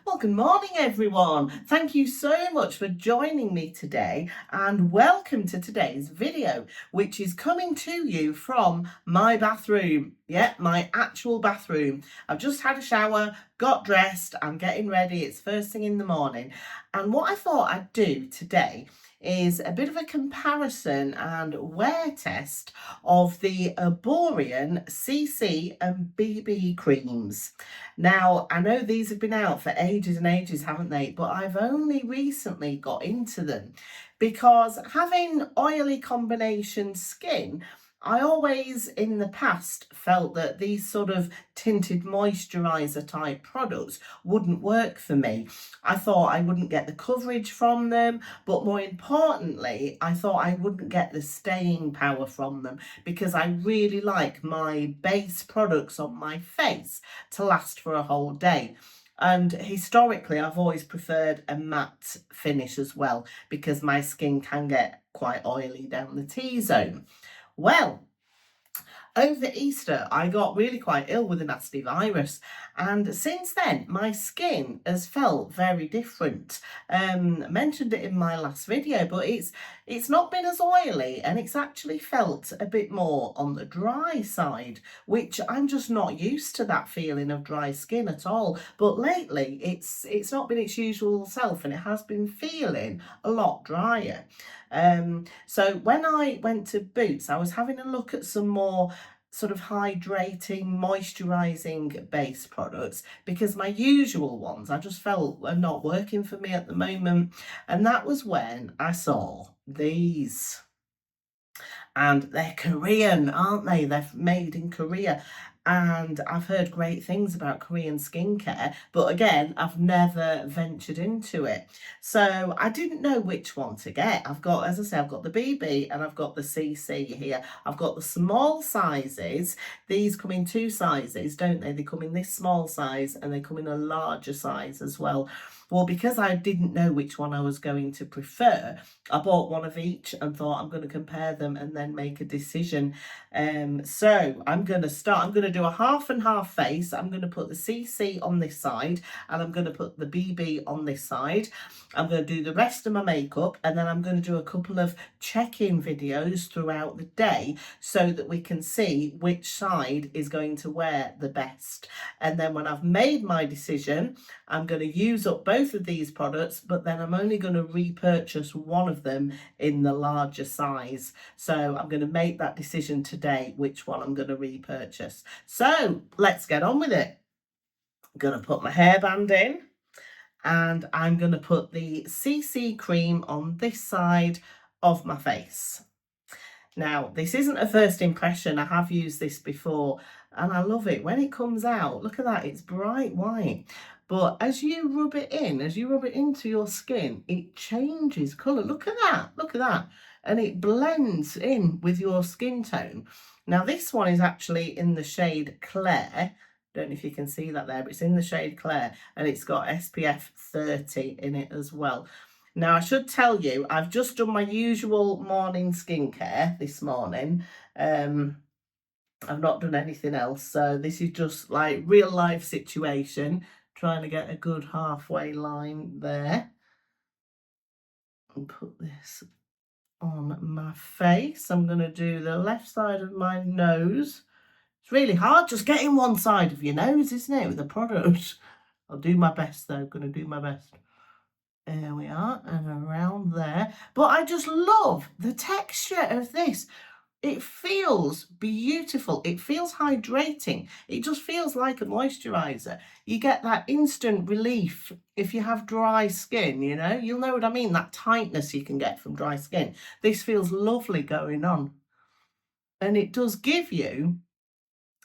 Well, good morning, everyone. Thank you so much for joining me today, and welcome to today's video, which is coming to you from my bathroom. Yeah, my actual bathroom. I've just had a shower, got dressed, I'm getting ready. It's first thing in the morning. And what I thought I'd do today is a bit of a comparison and wear test of the Erborian CC and BB creams. Now, I know these have been out for ages and ages, haven't they? But I've only recently got into them because having oily combination skin, I always in the past felt that these sort of tinted moisturizer type products wouldn't work for me. I thought I wouldn't get the coverage from them, but more importantly, I thought I wouldn't get the staying power from them because I really like my base products on my face to last for a whole day. And historically, I've always preferred a matte finish as well because my skin can get quite oily down the T-zone. Well, over Easter, I got really quite ill with a nasty virus, and since then, my skin has felt very different. I mentioned it in my last video, but it's not been as oily, and it's actually felt a bit more on the dry side, which I'm just not used to that feeling of dry skin at all. But lately, it's not been its usual self, and it has been feeling a lot drier. So when I went to Boots, I was having a look at some more sort of hydrating, moisturizing base products because my usual ones I just felt are not working for me at the moment. And that was when I saw these. And they're Korean, aren't they? They're made in Korea. And I've heard great things about Korean skincare, but again, I've never ventured into it. So I didn't know which one to get. I've got, as I say, I've got the BB and I've got the CC here. I've got the small sizes. These come in two sizes, don't they? They come in this small size and they come in a larger size as well. Well, because I didn't know which one I was going to prefer, I bought one of each and thought I'm going to compare them and then make a decision. So I'm going to do a half and half face. I'm going to put the CC on this side and I'm going to put the BB on this side. I'm going to do the rest of my makeup and then I'm going to do a couple of check-in videos throughout the day so that we can see which side is going to wear the best. And then when I've made my decision, I'm going to use up both of these products, but then I'm only going to repurchase one of them in the larger size. So I'm going to make that decision today, which one I'm going to repurchase. So let's get on with it. I'm going to put my hairband in and I'm going to put the CC cream on this side of my face. Now, this isn't a first impression. I have used this before and I love it. When it comes out, look at that, it's bright white. But as you rub it in, as you rub it into your skin, it changes colour. Look at that, look at that. And it blends in with your skin tone. Now, this one is actually in the shade Clair. Don't know if you can see that there, but it's in the shade Clair and it's got SPF 30 in it as well. Now, I should tell you, I've just done my usual morning skincare this morning. I've not done anything else. So this is just like real life situation, trying to get a good halfway line there. And put this on my face. I'm going to do the left side of my nose. It's really hard just getting one side of your nose, isn't it, with the product? I'll do my best though, going to do my best. There we are, and around there. But I just love the texture of this. It feels beautiful. It feels hydrating. It just feels like a moisturizer. You get that instant relief if you have dry skin, you know? You'll know what I mean, that tightness you can get from dry skin. This feels lovely going on. And it does give you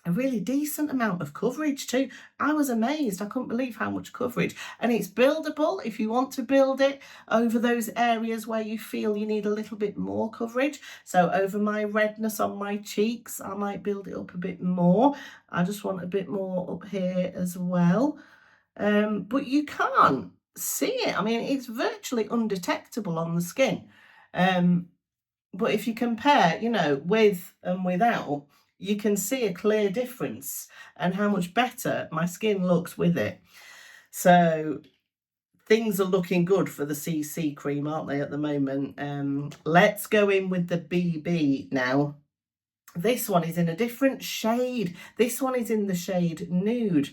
a really decent amount of coverage too. I was amazed. I couldn't believe how much coverage. And it's buildable if you want to build it over those areas where you feel you need a little bit more coverage. So over my redness on my cheeks, I might build it up a bit more. I just want a bit more up here as well. But you can't see it. I mean, it's virtually undetectable on the skin. But if you compare, you know, with and without, you can see a clear difference and how much better my skin looks with it. So things are looking good for the CC cream, aren't they, at the moment? Let's go in with the BB now. This one is in a different shade. This one is in the shade Nude.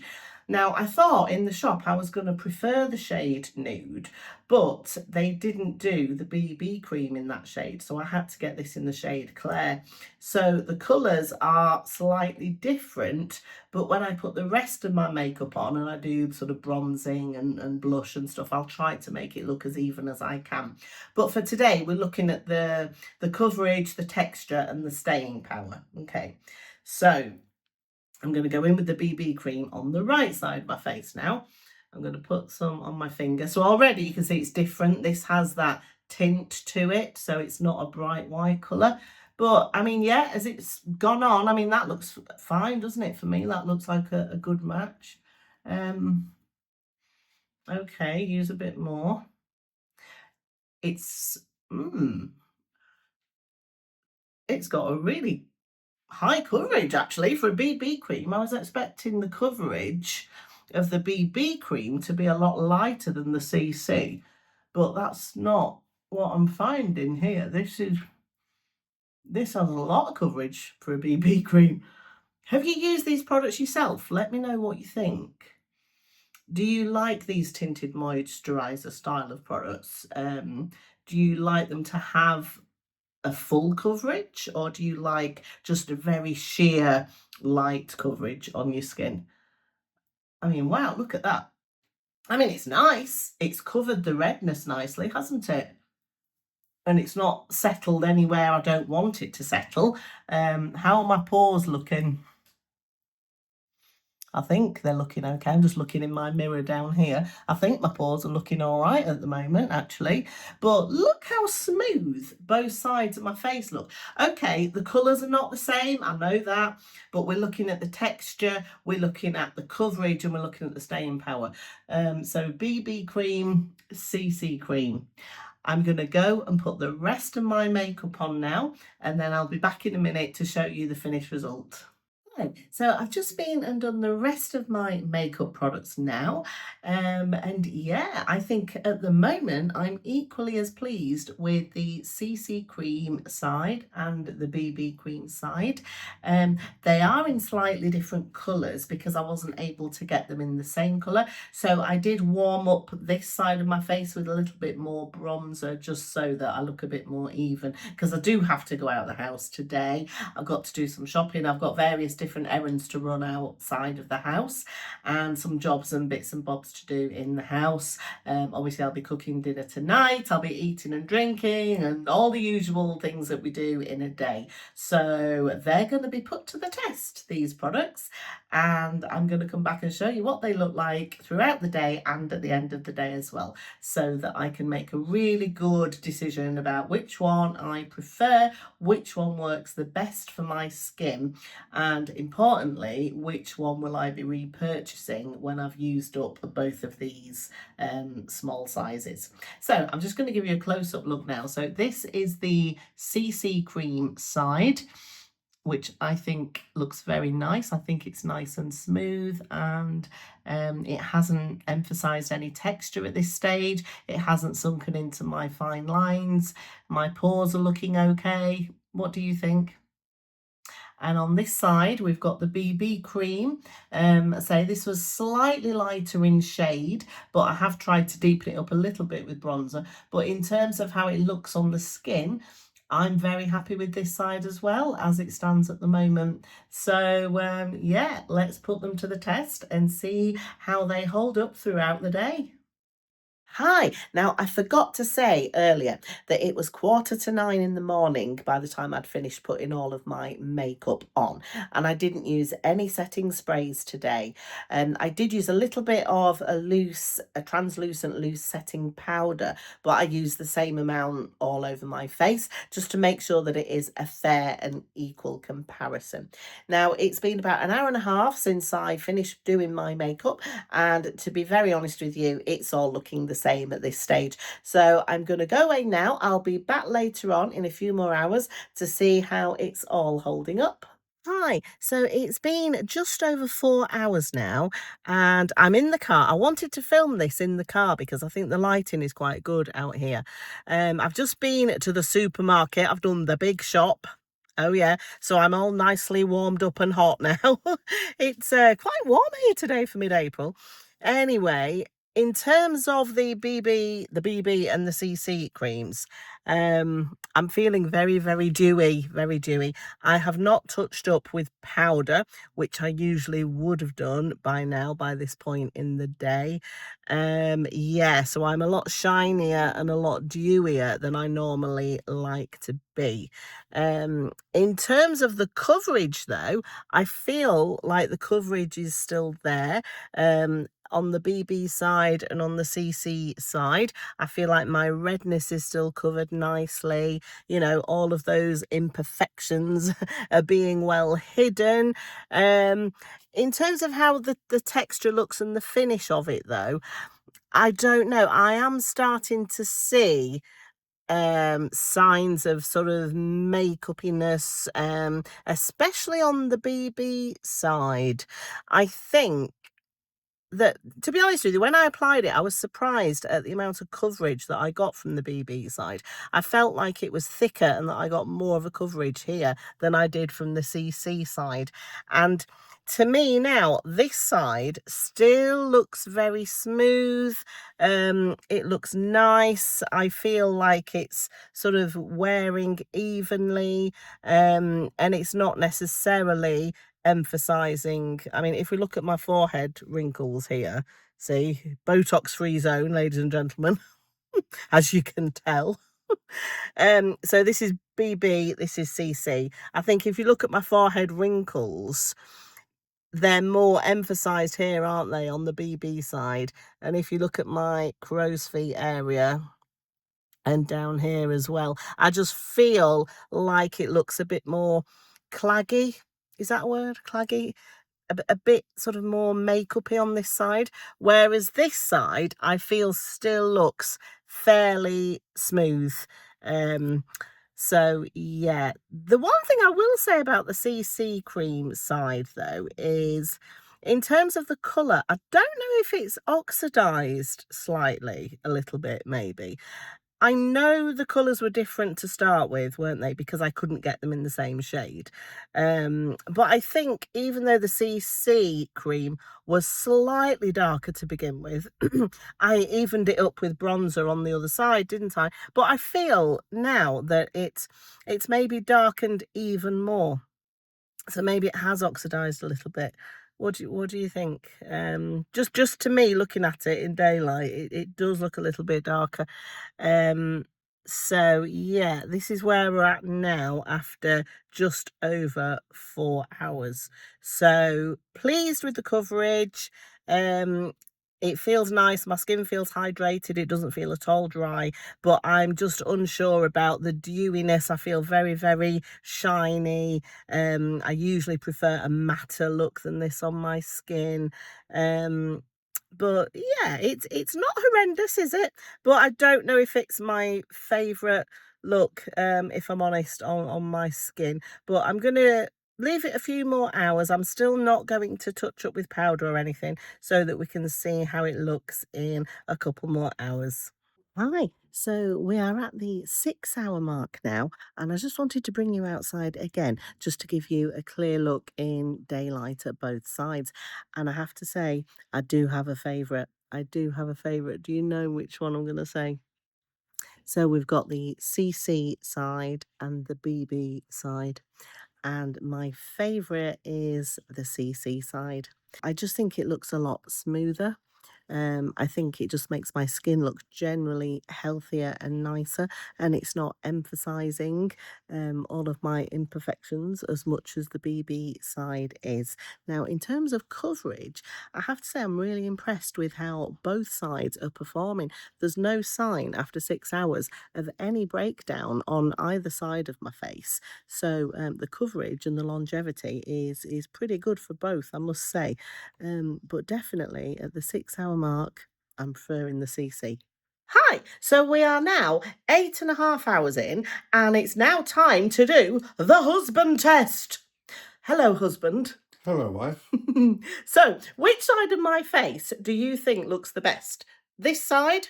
Now, I thought in the shop I was going to prefer the shade Nude, but they didn't do the BB cream in that shade, so I had to get this in the shade Clair. So the colours are slightly different, but when I put the rest of my makeup on and I do sort of bronzing and blush and stuff, I'll try to make it look as even as I can. But for today, we're looking at the coverage, the texture, and the staying power. Okay, so I'm going to go in with the BB cream on the right side of my face now. I'm going to put some on my finger. So already you can see it's different. This has that tint to it, so it's not a bright white colour. But I mean, yeah, as it's gone on, I mean, that looks fine, doesn't it? For me, that looks like a good match. Okay, use a bit more. It's it's got a really high coverage actually for a BB cream. I was expecting the coverage of the BB cream to be a lot lighter than the CC, but that's not what I'm finding here. This has a lot of coverage for a BB cream. Have you used these products yourself? Let me know what you think. Do you like these tinted moisturizer style of products? Do you like them to have a full coverage, or do you like just a very sheer light coverage on your skin? I mean, wow, look at that. I mean, it's nice. It's covered the redness nicely, hasn't it? And it's not settled anywhere I don't want it to settle. How are my pores looking? I think they're looking okay. I'm just looking in my mirror down here. I think my pores are looking all right at the moment, actually. But look how smooth both sides of my face look. Okay, the colours are not the same, I know that. But we're looking at the texture, we're looking at the coverage, and we're looking at the staying power. So BB cream, CC cream. I'm going to go and put the rest of my makeup on now, and then I'll be back in a minute to show you the finished result. So I've just been and done the rest of my makeup products now. And yeah, I think at the moment I'm equally as pleased with the CC cream side and the BB cream side. They are in slightly different colours because I wasn't able to get them in the same colour. So I did warm up this side of my face with a little bit more bronzer just so that I look a bit more even, because I do have to go out of the house today. I've got to do some shopping. I've got various different errands to run outside of the house and some jobs and bits and bobs to do in the house. Obviously, I'll be cooking dinner tonight. I'll be eating and drinking and all the usual things that we do in a day. So they're going to be put to the test, these products, and I'm going to come back and show you what they look like throughout the day and at the end of the day as well, so that I can make a really good decision about which one I prefer, which one works the best for my skin, and importantly, which one will I be repurchasing when I've used up both of these small sizes. So I'm just going to give you a close-up look now. So this is the CC cream side, which I think looks very nice. I think it's nice and smooth, and it hasn't emphasized any texture at this stage. It hasn't sunken into my fine lines. My pores are looking okay. What do you think? And on this side, we've got the BB cream. Say this was slightly lighter in shade, but I have tried to deepen it up a little bit with bronzer. But in terms of how it looks on the skin, I'm very happy with this side as well as it stands at the moment. So yeah, let's put them to the test and see how they hold up throughout the day. Hi. Now, I forgot to say earlier that it was 8:45 in the morning by the time I'd finished putting all of my makeup on, and I didn't use any setting sprays today. I did use a little bit of a translucent loose setting powder, but I used the same amount all over my face just to make sure that it is a fair and equal comparison. Now, it's been about an hour and a half since I finished doing my makeup, and to be very honest with you, it's all looking the same at this stage. So I'm going to go away now. I'll be back later on in a few more hours to see how it's all holding up. Hi, so it's been just over 4 hours now, and I'm in the car. I wanted to film this in the car because I think the lighting is quite good out here. I've just been to the supermarket, I've done the big shop. Oh, yeah, so I'm all nicely warmed up and hot now. It's quite warm here today for mid April. Anyway, in terms of the BB and the CC creams, I'm feeling very, very dewy, very dewy. I have not touched up with powder, which I usually would have done by now, by this point in the day. Yeah, so I'm a lot shinier and a lot dewier than I normally like to be. In terms of the coverage, though, I feel like the coverage is still there. On the BB side and on the CC side, I feel like my redness is still covered nicely. You know, all of those imperfections are being well hidden. In terms of how the texture looks and the finish of it, though, I don't know. I am starting to see signs of sort of makeupiness, especially on the BB side. I think that, to be honest with you, when I applied it, I was surprised at the amount of coverage that I got from the BB side. I felt like it was thicker and that I got more of a coverage here than I did from the CC side. And to me now, this side still looks very smooth. It looks nice. I feel like it's sort of wearing evenly, and it's not necessarily emphasizing. I mean, if we look at my forehead wrinkles here, see, Botox free zone, ladies and gentlemen, as you can tell. So this is BB, this is CC. I think if you look at my forehead wrinkles, they're more emphasized here, aren't they, on the BB side? And if you look at my crow's feet area and down here as well, I just feel like it looks a bit more claggy. Is that a word? Claggy? A bit sort of more makeupy on this side, whereas this side I feel still looks fairly smooth. Um, so yeah, the one thing I will say about the CC cream side though is in terms of the colour, I don't know if it's oxidized slightly, a little bit maybe. I know the colours were different to start with, weren't they? Because I couldn't get them in the same shade. But I think even though the CC cream was slightly darker to begin with, I evened it up with bronzer on the other side, didn't I? But I feel now that it's maybe darkened even more. So maybe it has oxidized a little bit. What do you think? Just to me, looking at it in daylight, it does look a little bit darker. Um, so yeah, this is where we're at now after just over 4 hours. So pleased with the coverage. Um, it feels nice. My skin feels hydrated. It doesn't feel at all dry, but I'm just unsure about the dewiness. I feel very, very shiny. I usually prefer a matter look than this on my skin. But yeah, it's not horrendous, is it? But I don't know if it's my favourite look, if I'm honest, on my skin. But I'm gonna leave it a few more hours. I'm still not going to touch up with powder or anything so that we can see how it looks in a couple more hours. Hi, so we are at the 6 hour mark now, and I just wanted to bring you outside again just to give you a clear look in daylight at both sides. And I have to say, I do have a favourite. I do have a favourite. Do you know which one I'm going to say? So we've got the CC side and the BB side, and my favourite is the CC side. I just think it looks a lot smoother. I think it just makes my skin look generally healthier and nicer, and it's not emphasizing all of my imperfections as much as the BB side is. Now, in terms of coverage, I have to say I'm really impressed with how both sides are performing. There's no sign after 6 hours of any breakdown on either side of my face. So the coverage and the longevity is pretty good for both, I must say. But definitely at the 6 hour mark, I'm preferring the CC. Hi, so we are now 8.5 hours in, and it's now time to do the husband test. Hello, husband. Hello, wife. So, which side of my face do you think looks the best? This side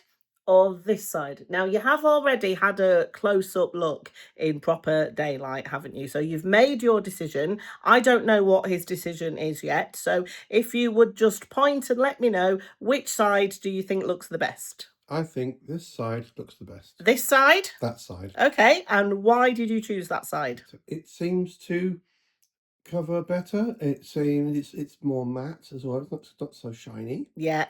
or this side? Now, you have already had a close-up look in proper daylight, haven't you? So you've made your decision. I don't know what his decision is yet. So if you would just point and let me know, which side do you think looks the best? I think this side looks the best. This side? That side. Okay, and why did you choose that side? It seems to cover better. It seems it's more matte as well. It's not so shiny. Yeah.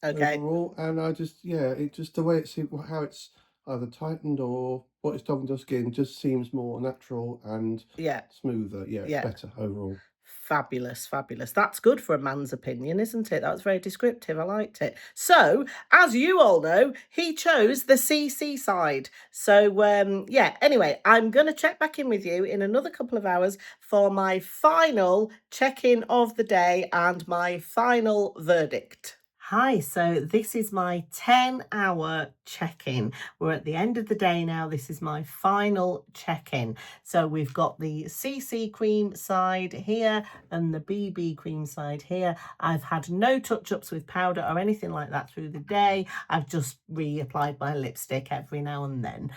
Okay. Overall, and it just the way it seems, how it's either tightened or what it's done with your skin just seems more natural and smoother. Yeah, it's better overall. Fabulous, fabulous. That's good for a man's opinion, isn't it? That was very descriptive. I liked it. So, as you all know, he chose the CC side. So, anyway, I'm going to check back in with you in another couple of hours for my final check-in of the day and my final verdict. Hi, so this is my 10-hour check-in. We're at the end of the day now. This is my final check-in. So we've got the CC cream side here and the BB cream side here. I've had no touch-ups with powder or anything like that through the day. I've just reapplied my lipstick every now and then.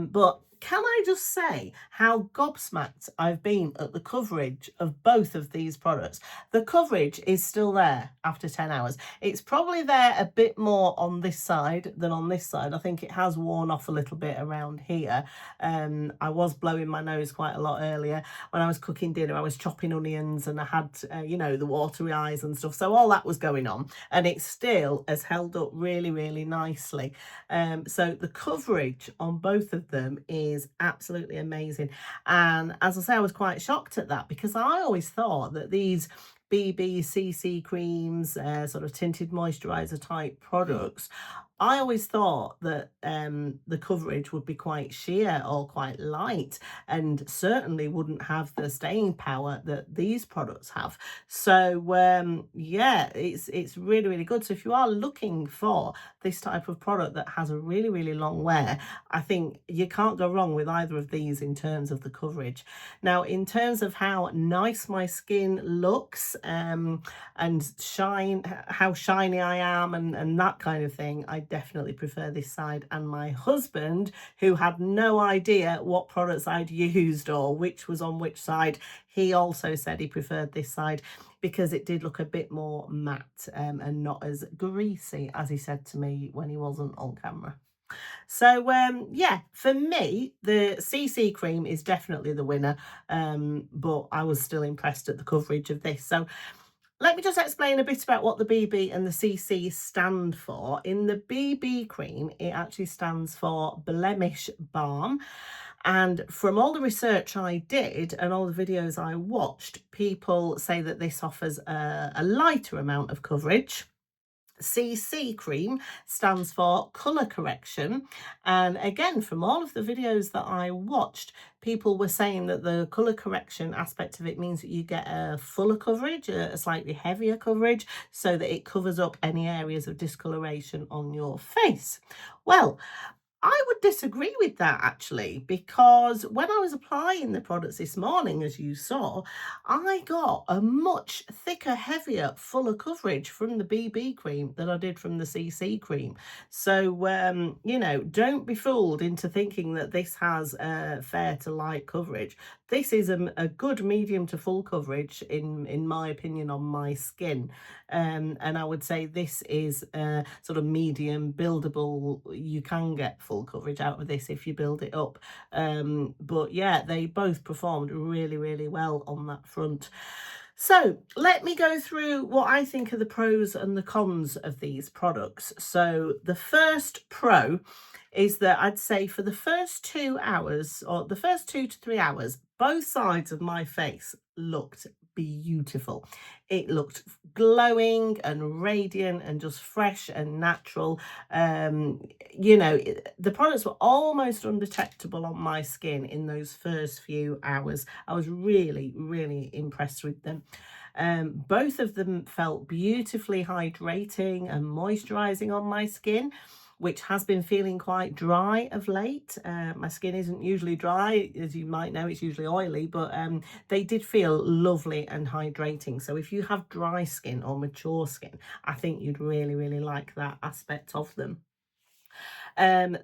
But can I just say how gobsmacked I've been at the coverage of both of these products? The coverage is still there after 10 hours. It's probably there a bit more on this side than on this side. I think it has worn off a little bit around here. I was blowing my nose quite a lot earlier. When I was cooking dinner, I was chopping onions and I had, the watery eyes and stuff. So all that was going on. And it still has held up really, really nicely. So the coverage on both of them is absolutely amazing. And as I say, I was quite shocked at that because I always thought that these BB CC creams, sort of tinted moisturizer type products, I always thought that the coverage would be quite sheer or quite light and certainly wouldn't have the staying power that these products have. So it's really, really good. So if you are looking for this type of product that has a really, really long wear, I think you can't go wrong with either of these in terms of the coverage. Now, in terms of how nice my skin looks and how shiny I am and that kind of thing, I definitely prefer this side. And my husband, who had no idea what products I'd used or which was on which side, he also said he preferred this side because it did look a bit more matte and not as greasy, as he said to me when he wasn't on camera. So, for me, the CC cream is definitely the winner, but I was still impressed at the coverage of this. So let me just explain a bit about what the BB and the CC stand for. In the BB cream, it actually stands for Blemish Balm. And from all the research I did and all the videos I watched, people say that this offers a lighter amount of coverage. CC cream stands for colour correction, and again, from all of the videos that I watched, people were saying that the colour correction aspect of it means that you get a fuller coverage, a slightly heavier coverage, so that it covers up any areas of discoloration on your face. Well, I would disagree with that actually, because when I was applying the products this morning, as you saw, I got a much thicker, heavier, fuller coverage from the BB cream than I did from the CC cream. So, don't be fooled into thinking that this has a fair to light coverage. This is a good medium to full coverage, in my opinion, on my skin. And I would say this is sort of medium buildable. You can get full coverage out of this if you build it up. But yeah, they both performed really, really well on that front. So let me go through what I think are the pros and the cons of these products. So the first pro is that I'd say for the first 2 hours, or the first 2 to 3 hours, both sides of my face looked beautiful. It looked glowing and radiant and just fresh and natural. The products were almost undetectable on my skin in those first few hours. I was really, really impressed with them. Both of them felt beautifully hydrating and moisturizing on my skin, which has been feeling quite dry of late. My skin isn't usually dry, as you might know, it's usually oily, but they did feel lovely and hydrating. So if you have dry skin or mature skin, I think you'd really, really like that aspect of them.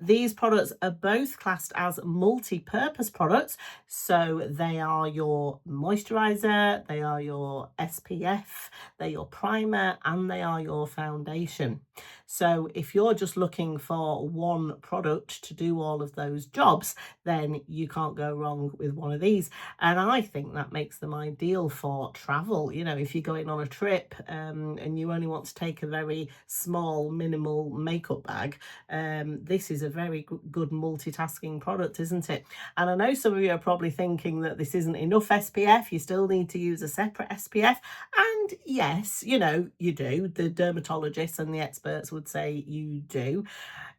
These products are both classed as multi-purpose products. So they are your moisturizer, they are your SPF, they're your primer, and they are your foundation. So if you're just looking for one product to do all of those jobs, then you can't go wrong with one of these. And I think that makes them ideal for travel. You know, if you're going on a trip and you only want to take a very small, minimal makeup bag, this is a very good multitasking product, isn't it? And I know some of you are probably thinking that this isn't enough SPF, you still need to use a separate SPF. And yes, you know, you do. The dermatologists and the experts would say you do.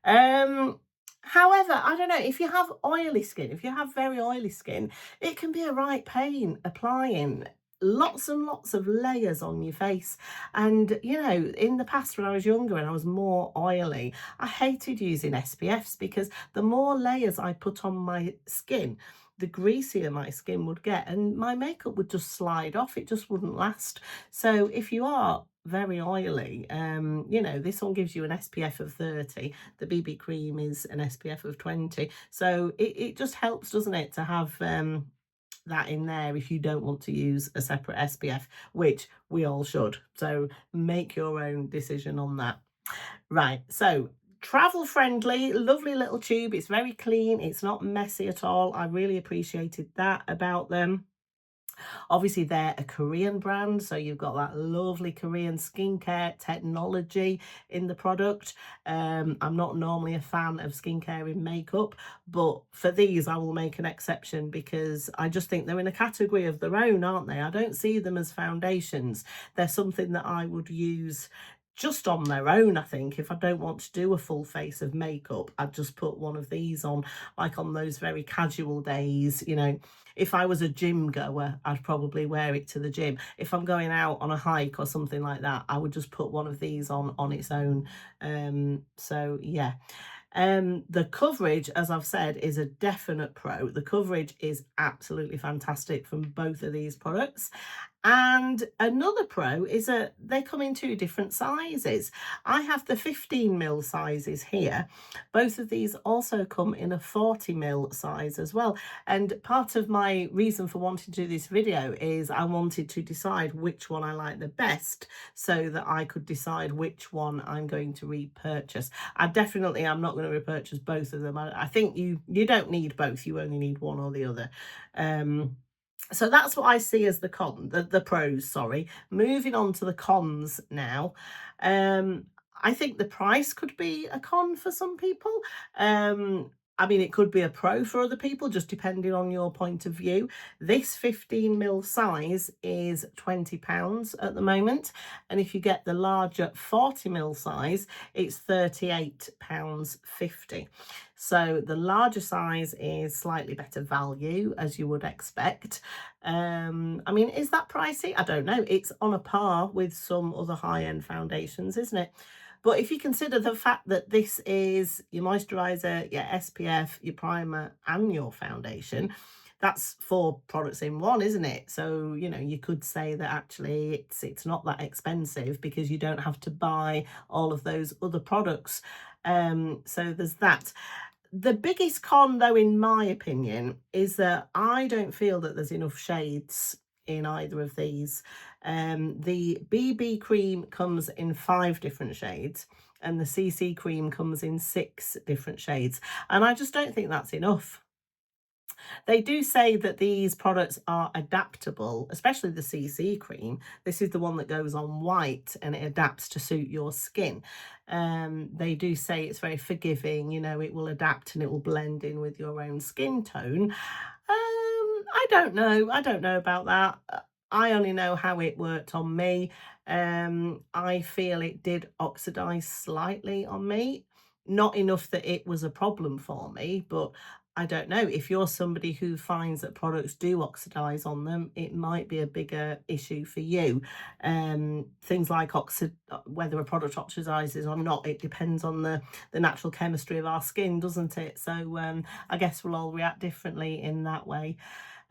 However, I don't know, if you have oily skin, if you have very oily skin, it can be a right pain applying lots and lots of layers on your face. And you know, in the past when I was younger and I was more oily, I hated using SPFs because the more layers I put on my skin, the greasier my skin would get and my makeup would just slide off. It just wouldn't last. So if you are very oily, you know, this one gives you an SPF of 30. The BB cream is an SPF of 20. So it just helps, doesn't it, to have that in there if you don't want to use a separate SPF, which we all should. So make your own decision on that. Right, so travel friendly, lovely little tube. It's very clean, it's not messy at all. I really appreciated that about them. Obviously, they're a Korean brand, so you've got that lovely Korean skincare technology in the product. I'm not normally a fan of skincare in makeup, but for these, I will make an exception because I just think they're in a category of their own, aren't they? I don't see them as foundations. They're something that I would use just on their own. I think if I don't want to do a full face of makeup, I'd just put one of these on, like on those very casual days. You know, if I was a gym goer, I'd probably wear it to the gym. If I'm going out on a hike or something like that, I would just put one of these on its own. So yeah. The coverage, as I've said, is a definite pro. The coverage is absolutely fantastic from both of these products. And another pro is that they come in two different sizes. I have the 15 ml sizes here. Both of these also come in a 40 ml size as well. And part of my reason for wanting to do this video is I wanted to decide which one I like the best so that I could decide which one I'm going to repurchase. I'm not going to repurchase both of them. I think you don't need both. You only need one or the other. So that's what I see as the pros, sorry. Moving on to the cons now. I think the price could be a con for some people. I mean, it could be a pro for other people, just depending on your point of view. This 15 ml size is £20 at the moment. And if you get the larger 40 ml size, it's £38.50. So the larger size is slightly better value, as you would expect. I mean, is that pricey? I don't know. It's on a par with some other high-end foundations, isn't it? But if you consider the fact that this is your moisturizer, your SPF, your primer, and your foundation, that's 4 products in one, isn't it? So, you know, you could say that actually it's not that expensive because you don't have to buy all of those other products. So there's that. The biggest con, though, in my opinion, is that I don't feel that there's enough shades in either of these. The BB cream comes in 5 different shades and the CC cream comes in 6 different shades. And I just don't think that's enough. They do say that these products are adaptable, especially the CC cream. This is the one that goes on white and it adapts to suit your skin. They do say it's very forgiving, you know, it will adapt and it will blend in with your own skin tone. I don't know. I don't know about that. I only know how it worked on me. I feel it did oxidize slightly on me. Not enough that it was a problem for me, but I don't know, if you're somebody who finds that products do oxidize on them, it might be a bigger issue for you. Things like whether a product oxidizes or not, it depends on the natural chemistry of our skin, doesn't it? So I guess we'll all react differently in that way.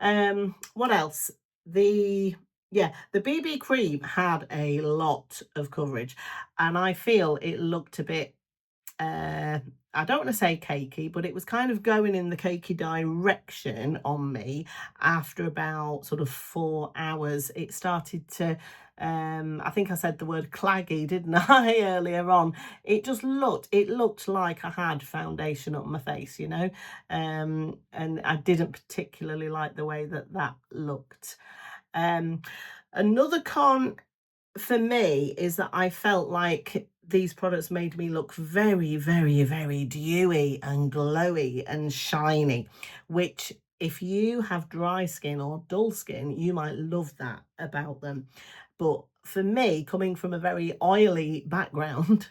What else? The the BB cream had a lot of coverage, and I feel it looked a bit uh, I don't want to say cakey, but it was kind of going in the cakey direction on me after about sort of 4 hours. It started to, I think I said the word claggy, didn't I, earlier on? It looked like I had foundation on my face, you know, and I didn't particularly like the way that that looked. Um, Another con for me is that I felt like these products made me look very, very, very dewy and glowy and shiny, which if you have dry skin or dull skin, you might love that about them. But for me, coming from a very oily background,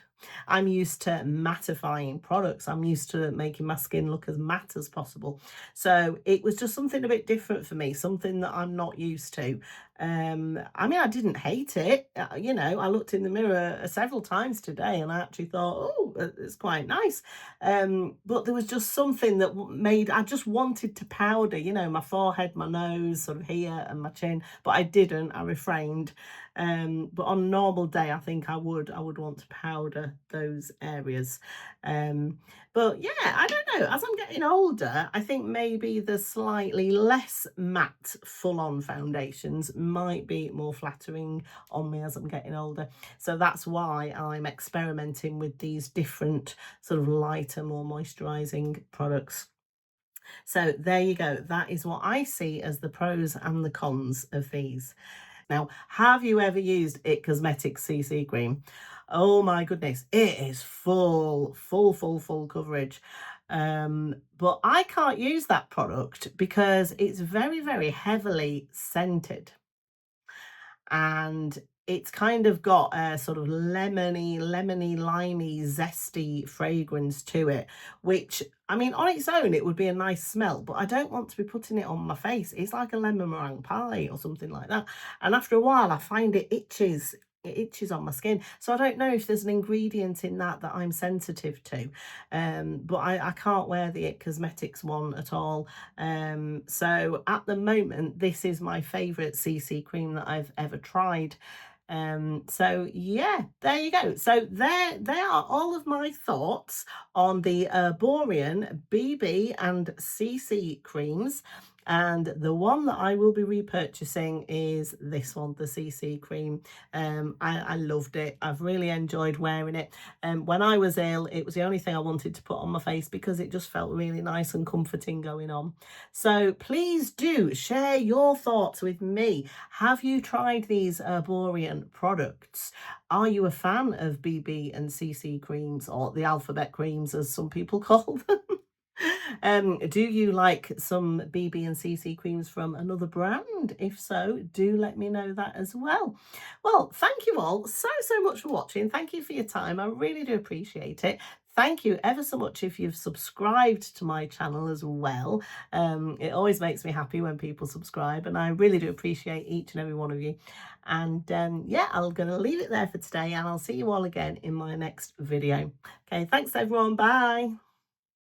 I'm used to mattifying products. I'm used to making my skin look as matte as possible. So it was just something a bit different for me, something that I'm not used to. I mean, I didn't hate it. You know, I looked in the mirror several times today and I actually thought, oh, it's quite nice. But there was just something that I just wanted to powder, you know, my forehead, my nose, sort of here and my chin, but I didn't, I refrained. But on a normal day, I think I would want to powder those areas. But yeah, I don't know. As I'm getting older, I think maybe the slightly less matte full-on foundations might be more flattering on me as I'm getting older. So that's why I'm experimenting with these different sort of lighter, more moisturizing products. So there you go. That is what I see as the pros and the cons of these. Now, have you ever used It Cosmetics CC cream? Oh my goodness, it is full coverage. But I can't use that product because it's very, very heavily scented, and it's kind of got a sort of lemony, limey, zesty fragrance to it, which, I mean, on its own, it would be a nice smell, but I don't want to be putting it on my face. It's like a lemon meringue pie or something like that. And after a while, I find it itches. It itches on my skin. So I don't know if there's an ingredient in that that I'm sensitive to. But I can't wear the It Cosmetics one at all. So at the moment, this is my favourite CC cream that I've ever tried. So yeah, there you go. So they are all of my thoughts on the Erborian BB and CC creams. And the one that I will be repurchasing is this one, the CC cream. I loved it. I've really enjoyed wearing it. When I was ill, it was the only thing I wanted to put on my face because it just felt really nice and comforting going on. So please do share your thoughts with me. Have you tried these Erborian products? Are you a fan of BB and CC creams, or the alphabet creams as some people call them? Do you like some BB and CC creams from another brand? If so, do let me know that as well. Well, thank you all so much for watching. Thank you for your time. I really do appreciate it. Thank you ever so much if you've subscribed to my channel as well. It always makes me happy when people subscribe, and I really do appreciate each and every one of you. And yeah, I'm going to leave it there for today, and I'll see you all again in my next video. Okay, thanks everyone. Bye.